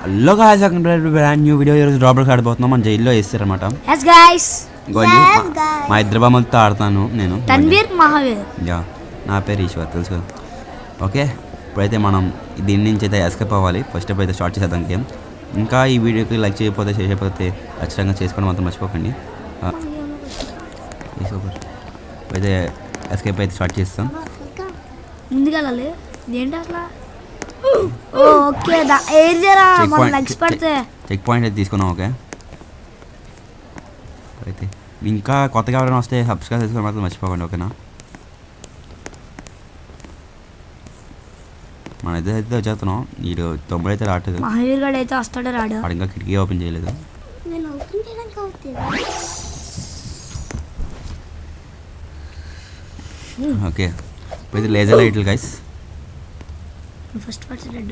Hello guys, brand new video. ఈరోజు డ్రాబ్లెక్స్ ఆడిపోతున్నాం. మన జైల్లో వేస్తారనమాట. మా ఇద్దరు బొమ్మలతో ఆడతాను నేను. యా, నా పేరు ఈశ్వర్, తెలుసు కదా. ఓకే, ఇప్పుడైతే మనం దీని నుంచి అయితే ఎస్కేప్ అవ్వాలి. ఫస్ట్ స్టెప్ అయితే స్టార్ట్ చేసేద్దాం గేమ్. ఇంకా ఈ వీడియోకి లైక్ చేయకపోతే ఖచ్చితంగా చేసుకోవడం మాత్రం మర్చిపోకండి. అయితే ఎస్కేప్ అయితే స్టార్ట్ చేస్తాం. చెక్ పాయింట్ అయితే తీసుకున్నాం. ఓకే, అయితే ఇంకా కొత్తగా ఎవరైనా వస్తే సబ్స్క్రైబ్ చేసుకోవడం మాత్రం మర్చిపోకండి. ఓకేనా, మన ఇద్దరు అయితే వచ్చేస్తున్నాం. వీడు తొమ్మిది అయితే రావట్లేదు. వాడు ఇంకా కిటికీ ఓపెన్ చేయలేదు. ఓకే, ఇప్పుడు లేజర్ లైట్లు గైస్. ఫస్ట్ పార్ట్ రెడ్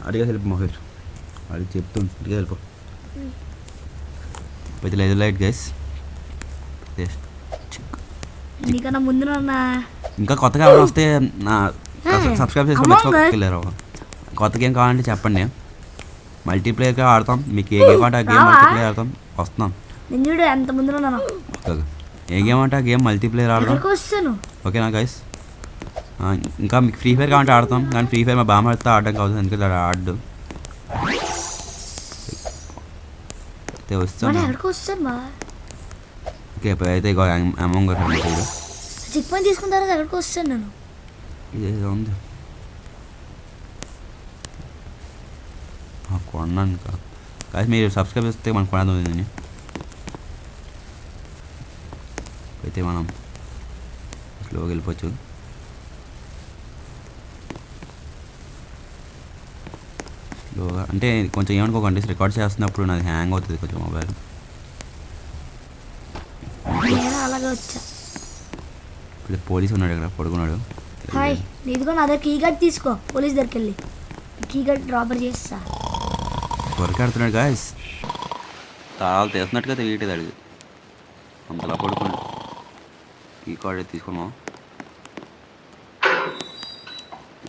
అడిగా హెల్ప్ మహేష్, అది చెప్తుంది. అడిగా హెల్ప్ అయితే లేజర్ లైట్ గైస్. నీకన్నా ముందు ఇంకా కొత్తగా ఎవరైనా వస్తే నా సబ్స్క్రైబ్ చేసుకుని మర్చిపోలేరు. కొత్త గేమ్ కావాలంటే చెప్పండి, మల్టీప్లేయర్గా ఆడతాం. మీకు ఏ గేమ్ అంటే ఆ గేమ్ మల్టీప్లేయర్ ఆడతాం. వస్తున్నాం. ఎంత ముందు ఏ గేమ్ అంటే ఆ గేమ్ మల్టీప్లేయర్ ఆడదాం. ఓకేనా గైస్. ఇంకా మీకు ఫ్రీ ఫైర్ కావాలంటే ఆడతాం, కానీ ఫ్రీ ఫైర్ మా బామ్మతో ఆడడం కావచ్చు, ఎందుకంటే అది ఆడు అయితే వస్తాను. ఓకే, అయితే అమౌంట్ చెక్ పాయింట్ తీసుకున్న తర్వాత ఎక్కడికి వస్తాను నేను. ఇదేదో ఉంది కొన్నాను కాదు. మీరు సబ్స్క్రైబ్ చేస్తే మనకు కొనదు ఉందని. అయితే మనం స్లోగా వెళ్ళిపోవచ్చు. స్లోగా అంటే కొంచెం ఏమనుకోకండి, రికార్డ్ చేస్తున్నప్పుడు నాది హ్యాంగ్ అవుతుంది కొంచెం మొబైల్. ఇప్పుడు పోలీస్ ఉన్నాడు ఇక్కడ, పడుకున్నాడు. ఇదిగో నా దగ్గర కీ గార్డ్ తీసుకో, పోలీస్ దగ్గరికి వెళ్ళి కీ గార్డ్ డ్రాపర్ చేస్తా. వర్క్ ఆడుతున్నాడు గాయస్. తాళాలు తీస్తున్నట్టుగా తెలియట్లేదు అడిగి, అంతలా పడుకున్నాడు. కీ కార్డ్ తీసుకున్నాం,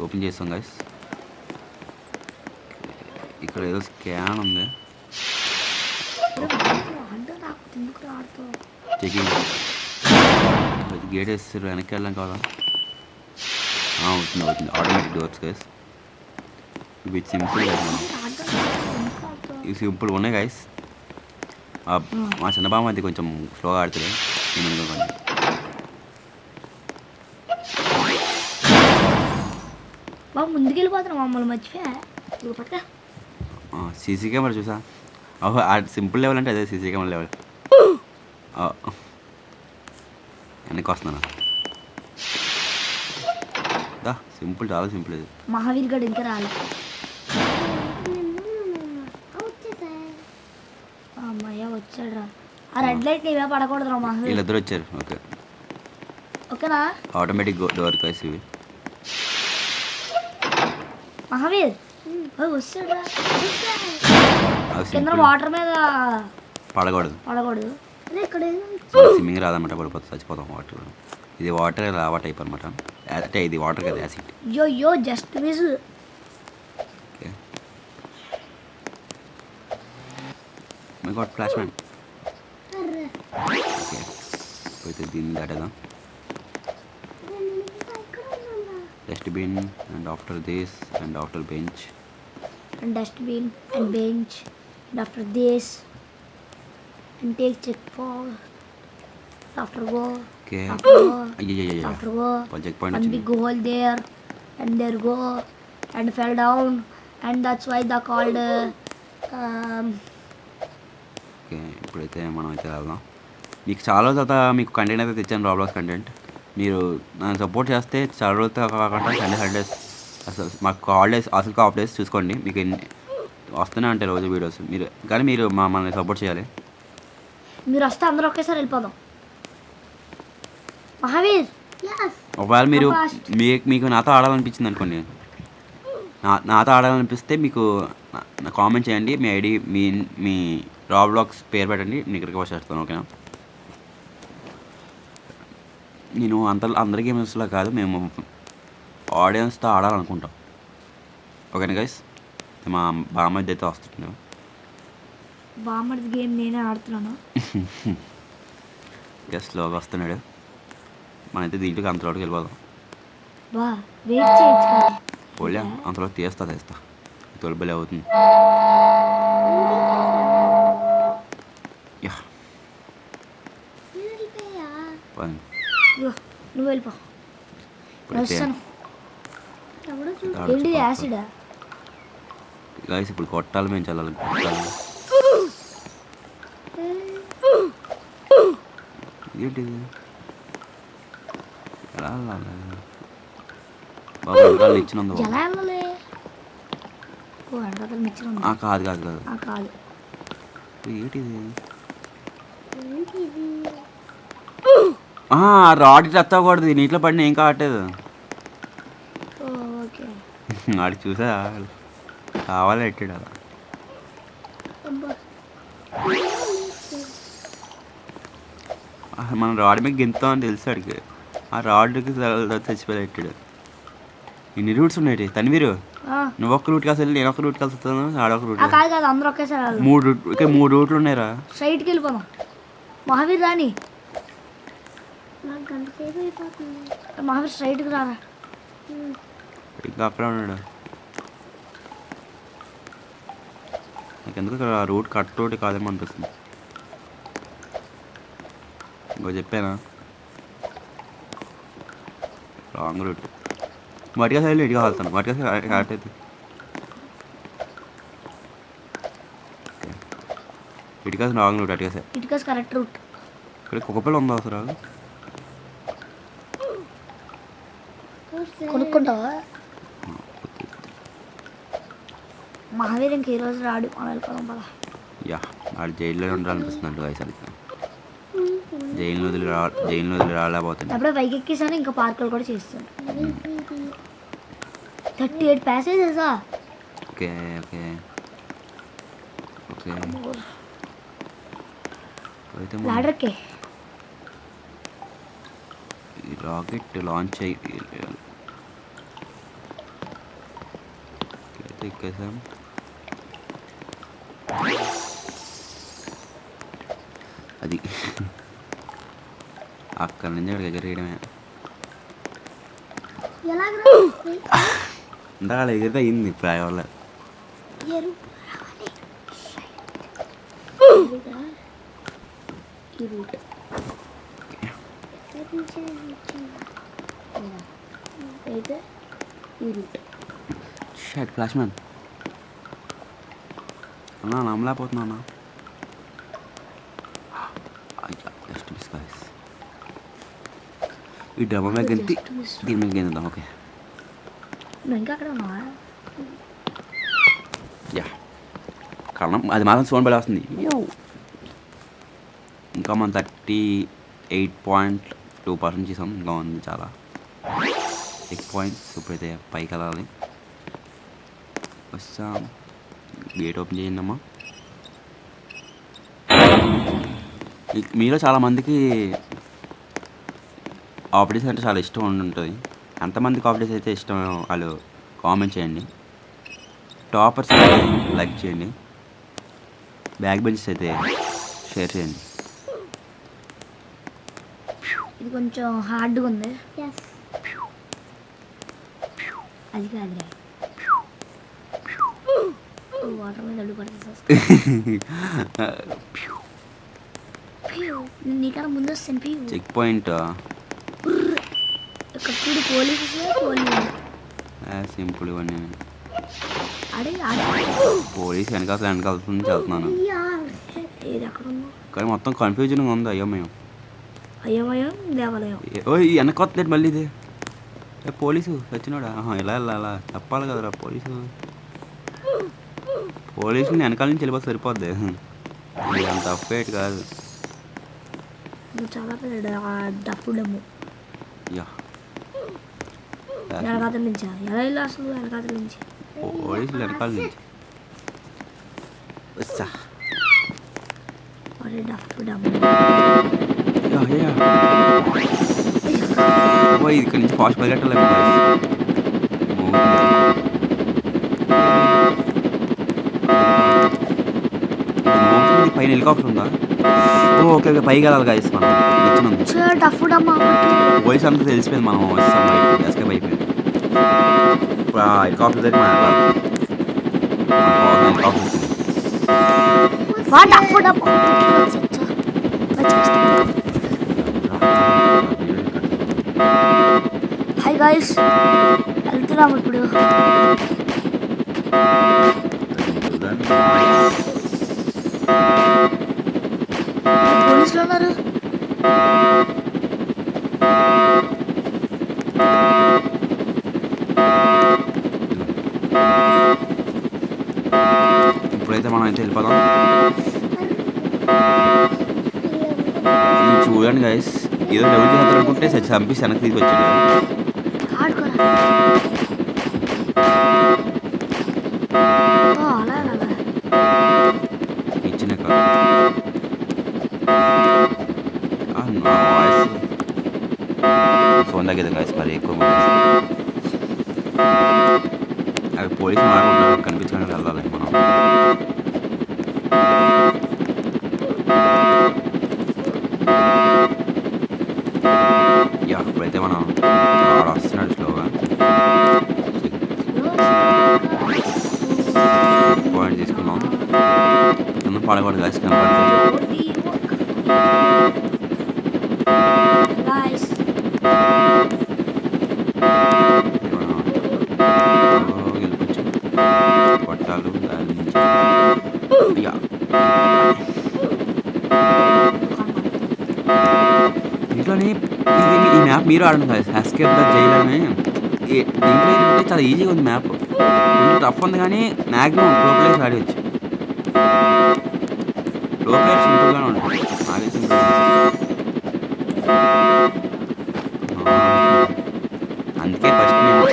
ఓపెన్ చేస్తాం గాయస్. ఇక్కడ ఏదో స్కాన్ ఉంది. చెకింగ్ గేట్ వేస్తారు, వెనక్కి వెళ్ళాం కదా. అవుతుంది ఆటోమేటిక్ డోర్స్ గైస్. ఇవి సింపుల్, ఇవి సింపుల్ ఉన్నాయి గైస్. మా చిన్న బామ్మ అది కొంచెం స్లోగా ఆడుతుంది. ముందుకెళ్ళిపోతున్నా మమ్మల్ని మర్చిపోయా. సీసీ కెమెరా చూసా. ఓహో, సింపుల్ లెవెల్ అంటే అదే సీసీ కెమెరా లెవెల్. వెనక్కి వస్తున్నాను. సింపుల్, చాలా సింపుల్ ఇది. మహావీర్ గడ్ ఇంకా రాలే. అమ్మయ్య వచ్చాడు రా. ఆ రెడ్ లైట్ ఇవే పడకూడదు రా మహావీర్. వీళ్ళిద్దరు వచ్చారు. ఓకే, ఓకేనా. ఆటోమేటిక్ డోర్ కేసు ఇవి. మహావీర్ వచ్చాడు రా. కింద వాటర్ మీద పడకూడదు. స్విమ్మింగ్ రాదన్నమాట, పడిపోతుంది, చచ్చిపోతాం వాటర్. ఇది వాటర్ లావా టైప్ అనమాట. అంటే ఇది వాటర్ కదా, acid. Yo just miss. Okay, my God, flash man. Okay, అయితే దీన్ని దాటేద్దాం. Dustbin and after this and after bench and dustbin and bench and after this and take check for after go. Okay, after go check point and big hole there and there go and fell down and that's why they called okay, ఇప్పుడైతే మనం అయితే వెళ్దాం. మీకు చాలా తర్వాత మీకు content అయితే తెచ్చాను, రాబ్లాక్స్ కంటెంట్. మీరు నన్ను సపోర్ట్ చేస్తే చాలా రోజులతో కాకుండా సండేస్ అసలు మాకు హాలిడేస్, అసలు హాఫ్ డేస్ చూసుకోండి. మీకు ఎన్ని వస్తూనే ఉంటాయి రోజు వీడియోస్. మీరు మనల్ని సపోర్ట్ చేయాలి. మీరు వస్తే అందరూ ఒకేసారి వెళ్ళిపోదాం. మహావీర్, ఒకవేళ మీకు నాతో ఆడాలనిపించింది అనుకోండి, నాతో ఆడాలనిపిస్తే మీకు కామెంట్ చేయండి. మీ ఐడి, మీ రాబ్లాక్స్ పేరు పెట్టండి, నేను రిక్వెస్ట్ చేస్తాను. ఓకేనా. నేను అందరి గేమ్స్లో కాదు, మేము ఆడియన్స్తో ఆడాలనుకుంటాం. ఓకేనా గైస్, మా బామ్మది అయితే వస్తున్నాడు. బామ్మడి గేమ్ నేనే ఆడుతున్నాను. ఇక స్లోగా వస్తున్నాడు. మనైతే దీంట్లోకి అంతలోకి వెళ్ళిపోదాం. బా వెయిట్ చేయొచ్చు కదా. పోలే అంతలో తీస్తా తొలిబలి అవుతుంది. యా పని. ఇగో, నువ్వు వెళ్ళిపో. ఇప్పుడైతే వస్తాను. ఏంటి యాసిడా? గైస్ ఇప్పుడు కొట్టాలి, మేము చల్లాలి కొట్టాలి. ఏంటిది ఎలా వెళ్ళాలి బాబు? వెనకాల ఇచ్చినందు ఎలా వెళ్ళాలి? ఓ వెనకాల మిచ్చిన ఉంది. కాదు కాదు కాదు కాదు. ఏంటిది? రాడ్ ఎత్తకూడదు, నీటిలో పడిన ఏం కావట్లేదు. ఓకే. ఆడు చూసా కావాలి ఎట్టాడు అలా. మనం రాడ్ మీద గెంతామని తెలుసు అడిగి, ఆ రాడ్కి చచ్చిపోయి ఎట్టాడు. ఇన్ని రూట్స్ ఉన్నాయి తన్వీరు. నువ్వు ఒక్క రూట్ కాసి వెళ్ళి నేను ఒక రూట్ కలిసి వస్తాను, ఆడొక రూట్. కాదు అందరూ ఒకేసారి 3 రూట్లు ఉన్నాయిరా. స్ట్రైట్కి వెళ్ళిపోదాం. మహావీర్ రాని. మహావీర్ స్ట్రైట్కి రారా. ఇంకా అక్కడే ఉన్నాడు. నాకు ఎందుకు ఇక్కడ రూట్ కట్ రూట్ కాదేమో అనిపిస్తుంది. ఇంకో చెప్పానా రాంగ్ రూట్. వాటిగా సైడ్లో ఇటుగా వెళ్తాను, వాటిగా కరెక్ట్ అయితే ఇటుగా రాంగ్ రూట్. అటుగా సైడ్ ఇటుక కరెక్ట్ రూట్. ఇక్కడ కుక్కపిల్ల ఉందా అసలు? కొనుక్కుంటావా? మహావీర్ ఇంక ఈరోజు రాడు, మనం వెళ్ళిపోదాం పదా. యా వాడు జైల్లోనే ఉండాలనిపిస్తుంది వయసు. జైలు వదిలి రాలేకపోతుంది. అప్పుడే బైక్ ఎక్కేసాను, ఇంకా పార్కులు కూడా చేస్తాను. 38 ప్యాసేజెసా? Okay okay okay. అయితే లాడర్కే ఈ రాకెట్ లాంచ్ అయ్యి ఎక్కేసాం. అది అక్కడి నుంచి అక్కడికి ఎగరేయడమే. ఇందాక అలా ఎగిరితే అయింది ప్రాయ వల్ల. షట్ ఫ్లాష్ మ్యాన్ అన్నా నమ్మలేకపోతున్నా అన్న. Just miss guys. ఈ డబ్బా మీద గెంతి దీని మీద గెంతుదాం. ఓకే ఇంకా అక్కడ ఉన్నావా? యా కారణం అది మాత్రం సోన్ బలి వస్తుంది. ఇంకా మనం 38.2% చేసాం. ఇంకా ఉంది చాలా 6 పాయింట్స్. ఇప్పుడైతే పైకి వెళ్ళాలి. వస్తాం. గేట్ ఓపెన్ చేయండి అమ్మా. మీలో చాలామందికి ఆఫీస్ అంటే చాలా ఇష్టం ఉంటుంది. ఎంతమందికి ఆఫీస్ అయితే ఇష్టం వాళ్ళు కామెంట్ చేయండి. టాపర్స్ అయితే లైక్ చేయండి. బ్యాక్ బెంచెస్ అయితే షేర్ చేయండి. ఇది కొంచెం హార్డ్గా ఉంది. అది కాదులే, వాటర్ మీద అడుగు పడుతుంది. నీకన్నా ముందు వస్తాను. చెక్ పాయింట్ ఇక్కడ చూడు, పోలీసు సింపుల్ ఇవన్నీ. అడే పోలీస్ వెనకాల వెళ్తున్నాను ఏది ఎక్కడ ఉందో కానీ మొత్తం కన్ఫ్యూజన్గా ఉంది. అయోమయం దేవాలయం. ఓ వెనక వస్తుంది మళ్ళీ ఇది. పోలీసు వచ్చినాడా? ఇలా అలా చెప్పాలి కదరా. పోలీసుని వెనకాల నుంచి వెళ్ళిపోతే సరిపోద్ది. ఇది అంత అఫేట్ కాదు. చాలా పెద్ద డప్పు డమ్ము. యా వెనకాతల నుంచా? ఎలా వెళ్ళి అసలు వెనకాతల నుంచి? పోలీసులు వెనకాల నుంచి వస్తా. డప్పు డమ్ము. ఇక్కడి నుంచి ఫాస్ట్ పరిగెట్టాలి. పైన హెలికాప్టర్ ఉందా? ఓ ఓకే ఓకే, పైకి వెళ్ళాలి గైస్ మనం. తెచ్చినాం డఫుడమ్మా వాయిస్ అంతా తెలిసిపోయింది, మనం వస్తాం బయటకి, ఎస్కేప్ అయిపోయింది. ఇప్పుడు ఆ హెలికాప్టర్ దగ్గర మనం వెళ్ళాలి. హెలికాప్టర్ వచ్చింది. వా డఫుడమ్మా హాయ్ గాయస్, వెళ్తున్నాం ఇప్పుడు. పోలీసులు ఉన్నారు. ఇప్పుడైతే మనం అయితే వెళ్ళిపోదాం. చూడండి గైస్, ఏదో డెవలప్ చేస్తారు అనుకుంటే చంపి వెనక్కి తీసుకొచ్చాడు. ఇచ్చిన వాయిస్ ఫోన్ తగ్గదు గైస్, మరి ఎక్కువ అవి పోలీసు మాట్లాడుతున్నారు, కనిపించడానికి వెళ్ళాలి మనం. యా ఇప్పుడైతే మనం వస్తున్నాడు స్లోగా. పాయింట్ తీసుకున్నాం, కింద పడకూడదు గైస్, కనపడుతుంది. వెళ్ళిపోవచ్చు పట్టాలు దాని నుంచి. యా దీంట్లోని ఈ మ్యాప్ మీరు ఆడండి కదా, ఎస్కేప్ ద జైల్ అని. దీంట్లో ఏంటంటే చాలా ఈజీగా ఉంది మ్యాప్, కొంచెం టఫ్ ఉంది కానీ మ్యాక్సిమం ప్రో ప్లేయర్స్ ఆడవచ్చు. ప్రో ప్లేయర్స్ సింపుల్గానే ఉంటుంది, నాకే సింపుల్. అందుకే ఫస్ట్ నేను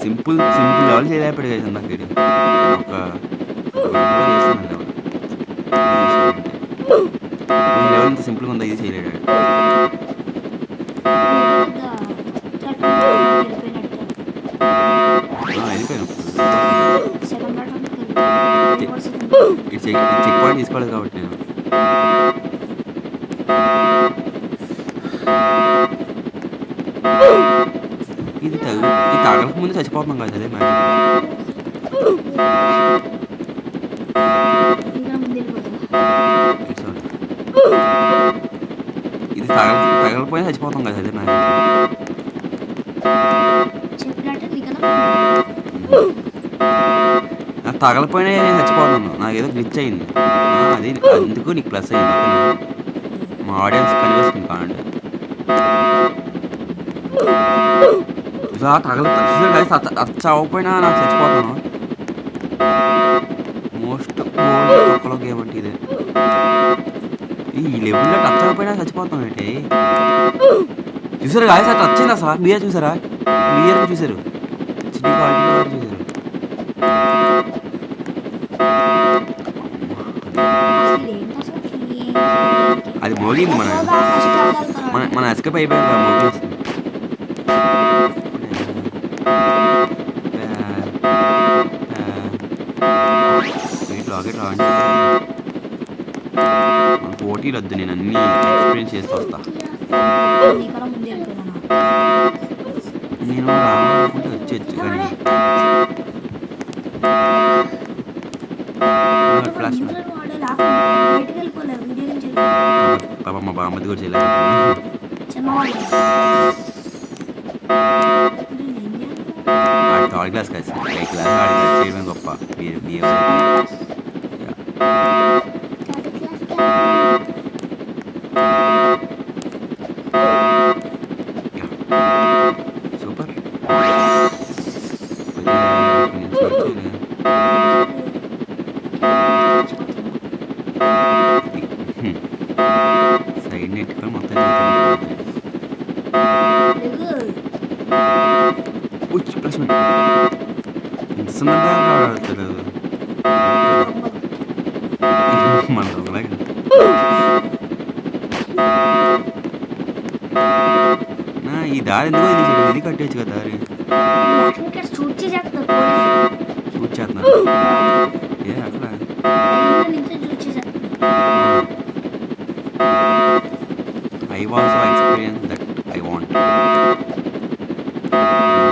సింపుల్ లెవెల్ చేయలేపాడు కదా నాకు వీడియో. ఒక లెవెల్ ఇంత సింపుల్గా ఉందా, ఇది చేయలేడు. వెళ్ళిపోయాను. చెక్ పాయింట్ తీసుకోలేదు కాబట్టి నేను. ఇది తగలక ముందు చచ్చిపోతున్నాం కదా, అదే మ్యాచ్. ఇది తగలకపోయినా చచ్చిపోతాం కదా, అదే మ్యాచ్. నాకు తగలపోయినా నేను చచ్చిపోతున్నాను, నాకు ఏదో గ్లిచ్ అయింది. అది అందుకు నీకు ప్లస్ అయింది. మా ఆడియన్స్ కనిపిస్తుంది కానండి. చచ్చిపోయినా నాకు చచ్చిపోతాను. మోస్ట్ ఒక్కలో గేమ్ అంటే ఇదే. ఈ లెవెల్లో టచ్ అవ్వకపోయినా చచ్చిపోతాం ఏంటి? చూసారు గాయస్, సార్ టచ్ అయిందా సార్? మీరే చూసారా? క్లియర్గా చూసారు, హెచ్డీ క్వాలిటీ చూసారు. అది మోగింది, మన ఎస్కేప్ అయిపోయింది కదా, మోగి వస్తుంది. లాకెట్ రాండి, మన పోటీలు వద్దు, నేను అన్ని ఎక్స్పీరియన్స్ చేస్తూ వస్తా. నేను రావాలనుకుంటే వచ్చేచ్చు కానీ ఫ్లాష్ పాప మా బామ్మది కూడా చేయలేదు. థర్డ్ క్లాస్ కలిసి ఏ క్లాస్ ఆడి చేయడం గొప్ప. సూపర్. సైడ్ నెట్టుకొని మొత్తం ప్లస్ ఇస్తుందంటే ఆడతాడు మన ఈ దారి ఎందుకో తెలియదు, ఇది కట్టేయచ్చు కదా దారి. ఇక్కడ షూట్ చేసేస్తున్నారు పోలీసులు. షూట్ చేస్తున్నారు ఏ అట్లా. నుంచి షూట్ చేసేస్తున్నారు. I was experience that I want.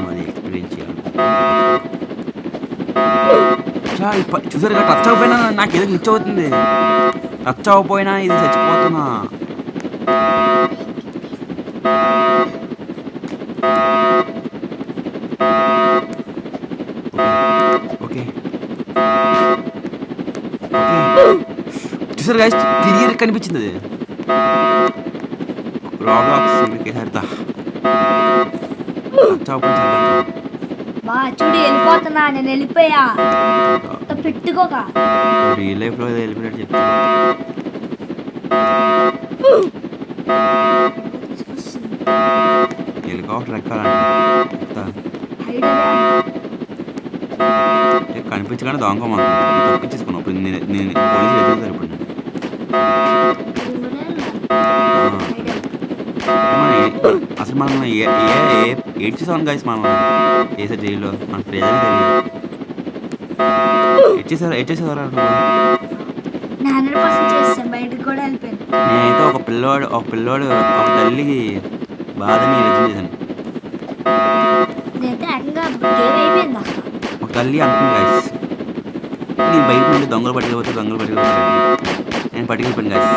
అది ఎక్స్పీరియన్స్ చేయాలి. చూసారు కదా, టచ్ అవ్వకపోయినా నాకు ఏదో గ్లిచ్ అవుతుంది. టచ్ అవ్వకపోయినా ఇది చచ్చిపోతున్నా. ఓకే చూసారు గాయస్, క్లియర్ కనిపించింది అది. రాబ్లాక్స్ హరిత టచ్ అవ్వకుండా బా చూడు వెళ్ళిపోతున్నా, నేను వెళ్ళిపోయా. పెట్టుకోక రియల్ లైఫ్లో వెళ్ళిపోయినట్టు చెప్తా. హెలికాప్టర్ ఎక్కాలంటే కనిపించగానే దొంగ మనం తప్పించేసుకున్నాం. ఇప్పుడు నేను పోలీసులు ఎదుగుతారు. ఇప్పుడు అసలు మనం ఏడ్ చేసాం గైస్, మనం చేసే జైల్లో మన ప్రజలు తెలియదు. ఎడ్ చేసేవారు. నేనైతే ఒక పిల్లోడు ఒక తల్లికి బాధని రచన చేశాను. ఒక తల్లి అనుకుంది గైస్, నేను బయట నుండి దొంగలు పట్టుకెళ్ళిపోతే నేను పట్టుకెళ్ళిపోయాను గైస్.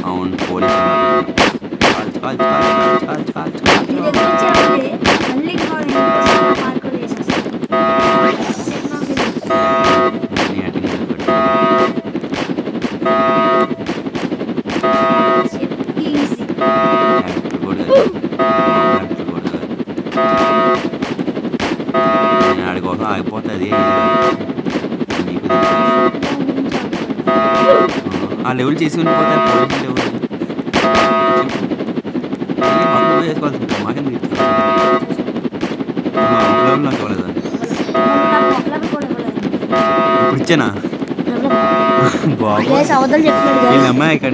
అవును పోలీసు ఆడి కోసం ఆగిపోతుంది. నీకు ఆ లెవెల్ చేసి ఉండిపోతాయి పోలీసు లెవెల్ చేసుకోవాల్సింది. మాకేం లెవెల్ నాకు ఇవ్వలేదా? ఇప్పుడు ఇచ్చానా? అమ్మాయి ఇక్కడ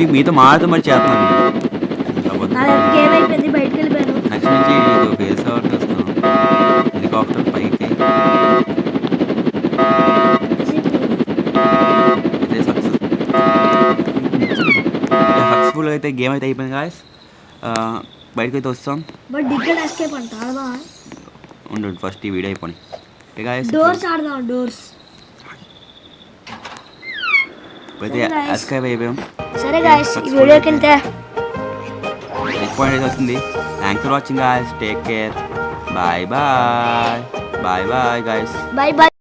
మీకు మీతో మాట్లాడుతూ మరి చేస్తున్నాను. నెక్స్ట్ నుంచి మీకు ఫేస్ కవర్ చేస్తాను. హెలికాప్టర్ పైకి సక్సెస్ఫుల్ అయితే గేమ్ అయితే అయిపోయింది గాయస్. బయటకు అయితే వస్తాం. ఉండు ఫస్ట్ ఈ వీడియో అయిపోయి డోర్స్ ఆడదాం. డోర్స్ అయితే ఎస్కేప్ అయిపోయాం. సరే గాయస్, ఈ వీడియోకి వెళ్తే పాయింట్ అయితే వస్తుంది. Thanks for watching guys. Take care. Bye bye. Bye bye guys. Bye bye.